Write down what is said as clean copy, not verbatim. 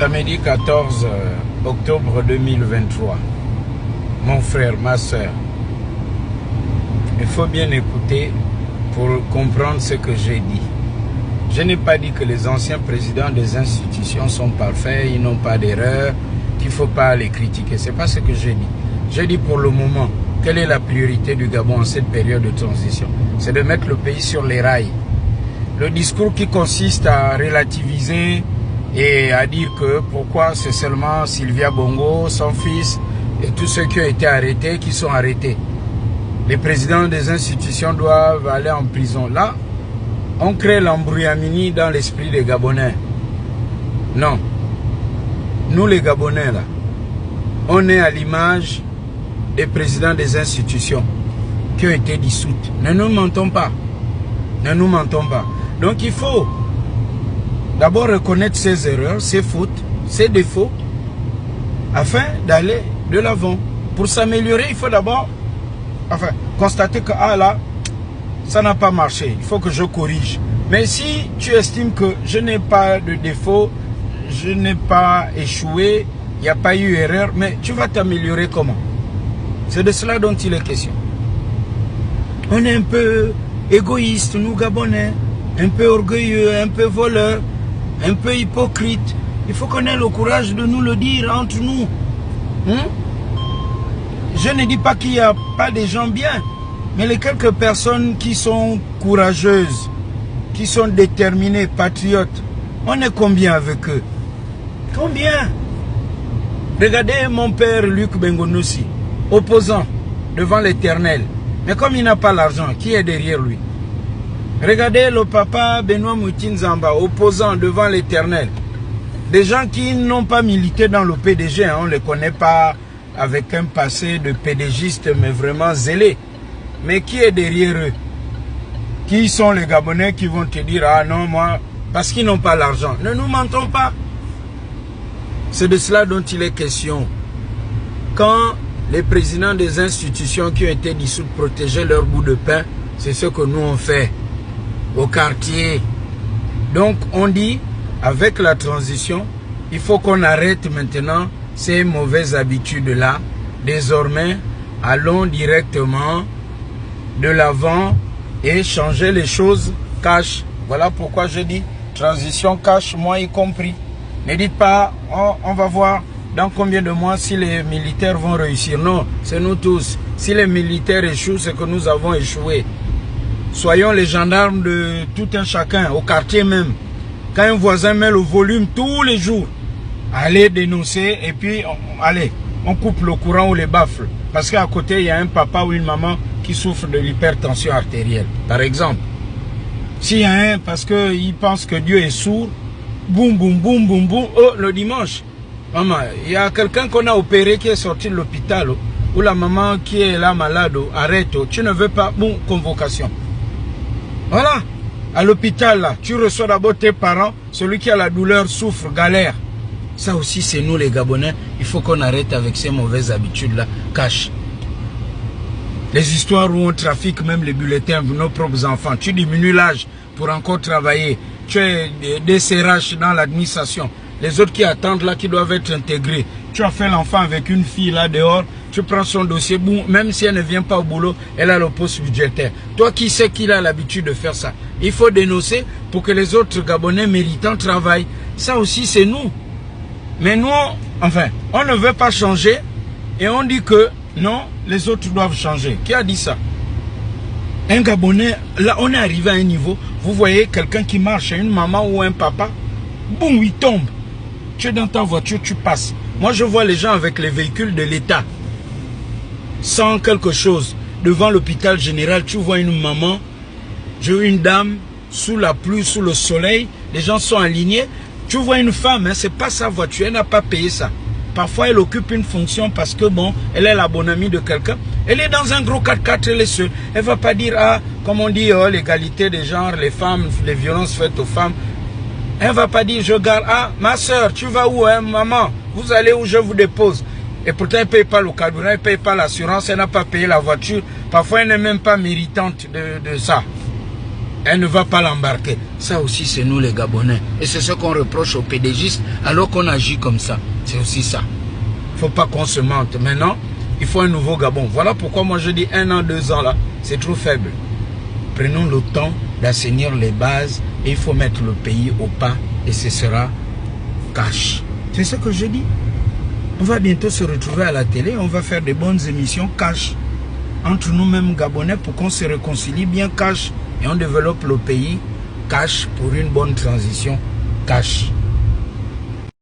Samedi 14 octobre 2023. Mon frère, ma soeur, il faut bien écouter pour comprendre ce que j'ai dit. Je n'ai pas dit que les anciens présidents des institutions sont parfaits, ils n'ont pas d'erreur, qu'il ne faut pas les critiquer. Ce n'est pas ce que j'ai dit. J'ai dit pour le moment, quelle est la priorité du Gabon en cette période de transition? C'est de mettre le pays sur les rails. Le discours qui consiste à relativiser et à dire que pourquoi c'est seulement Sylvia Bongo, son fils et tous ceux qui ont été arrêtés qui sont arrêtés. Les présidents des institutions doivent aller en prison. Là, on crée l'embrouillamini dans l'esprit des Gabonais. Non. Nous les Gabonais, là, on est à l'image des présidents des institutions qui ont été dissoutes. Ne nous mentons pas. Ne nous mentons pas. Donc il faut d'abord reconnaître ses erreurs, ses fautes, ses défauts, afin d'aller de l'avant. Pour s'améliorer, il faut d'abord constater que là, ça n'a pas marché. Il faut que je corrige. Mais si tu estimes que je n'ai pas de défaut, je n'ai pas échoué, il n'y a pas eu erreur, mais tu vas t'améliorer comment? C'est de cela dont il est question. On est un peu égoïste, nous Gabonais, un peu orgueilleux, un peu voleurs, un peu hypocrite. Il faut qu'on ait le courage de nous le dire entre nous. Je ne dis pas qu'il n'y a pas des gens bien, mais les quelques personnes qui sont courageuses, qui sont déterminées, patriotes, on est combien avec eux? Combien? Regardez mon père Luc Bengonoussi, opposant devant l'Éternel. Mais comme il n'a pas l'argent, qui est derrière lui? Regardez le papa Benoît Moutinzamba, opposant devant l'Éternel. Des gens qui n'ont pas milité dans le PDG, on ne les connaît pas avec un passé de PDGiste, mais vraiment zélé. Mais qui est derrière eux? Qui sont les Gabonais qui vont te dire, ah non, moi, parce qu'ils n'ont pas l'argent. Ne nous mentons pas. C'est de cela dont il est question. Quand les présidents des institutions qui ont été dissoutes protégeaient leur bout de pain, c'est ce que nous on fait au quartier. Donc on dit, avec la transition, il faut qu'on arrête maintenant ces mauvaises habitudes-là. Désormais, allons directement de l'avant et changer les choses cash. Voilà pourquoi je dis transition cash, moi y compris. Ne dites pas, oh, on va voir dans combien de mois si les militaires vont réussir. Non, c'est nous tous. Si les militaires échouent, c'est que nous avons échoué. Soyons les gendarmes de tout un chacun, au quartier même. Quand un voisin met le volume tous les jours, allez dénoncer et puis allez, on coupe le courant ou les baffles. Parce qu'à côté, il y a un papa ou une maman qui souffre de l'hypertension artérielle, par exemple. S'il y a un, parce qu'il pense que Dieu est sourd, boum, boum, boum, boum, boum, oh, le dimanche. Maman, il y a quelqu'un qu'on a opéré qui est sorti de l'hôpital, ou la maman qui est là malade, arrête, tu ne veux pas, bon, convocation. Voilà, à l'hôpital, là, tu reçois d'abord tes parents, celui qui a la douleur souffre, galère. Ça aussi, c'est nous les Gabonais, il faut qu'on arrête avec ces mauvaises habitudes-là, cache. Les histoires où on trafique même les bulletins de nos propres enfants, tu diminues l'âge pour encore travailler, tu as des CRH dans l'administration, les autres qui attendent là, qui doivent être intégrés. Tu as fait l'enfant avec une fille là dehors, tu prends son dossier, bon, même si elle ne vient pas au boulot, elle a le poste budgétaire. Toi qui sais qu'il a l'habitude de faire ça, il faut dénoncer pour que les autres Gabonais méritants travaillent. Ça aussi c'est nous. Mais nous, enfin, on ne veut pas changer et on dit que non, les autres doivent changer. Qui a dit ça? Un Gabonais, là on est arrivé à un niveau, vous voyez quelqu'un qui marche, une maman ou un papa, boum, il tombe. Tu es dans ta voiture, tu passes. Moi je vois les gens avec les véhicules de l'État, sans quelque chose, devant l'hôpital général, tu vois une maman, une dame, sous la pluie, sous le soleil, les gens sont alignés. Tu vois une femme, hein, c'est pas sa voiture, elle n'a pas payé ça. Parfois, elle occupe une fonction parce que, bon, elle est la bonne amie de quelqu'un. Elle est dans un gros 4x4, elle est seule. Elle ne va pas dire, ah, comme on dit, oh, l'égalité des genres, les femmes, les violences faites aux femmes. Elle ne va pas dire, je garde, ah, ma soeur, tu vas où, hein, maman? Vous allez où je vous dépose? Et pourtant, elle ne paye pas le carburant, elle ne paye pas l'assurance, elle n'a pas payé la voiture. Parfois, elle n'est même pas méritante de ça. elle ne va pas l'embarquer. Ça aussi, c'est nous les Gabonais. Et c'est ce qu'on reproche aux PDGistes alors qu'on agit comme ça. C'est aussi ça. Il ne faut pas qu'on se mente. Maintenant, il faut un nouveau Gabon. Voilà pourquoi moi je dis 1 an, 2 ans là, c'est trop faible. Prenons le temps d'assainir les bases et il faut mettre le pays au pas et ce sera cash. C'est ce que je dis. On va bientôt se retrouver à la télé, on va faire des bonnes émissions cash entre nous-mêmes Gabonais pour qu'on se réconcilie bien cash et on développe le pays cash pour une bonne transition cash.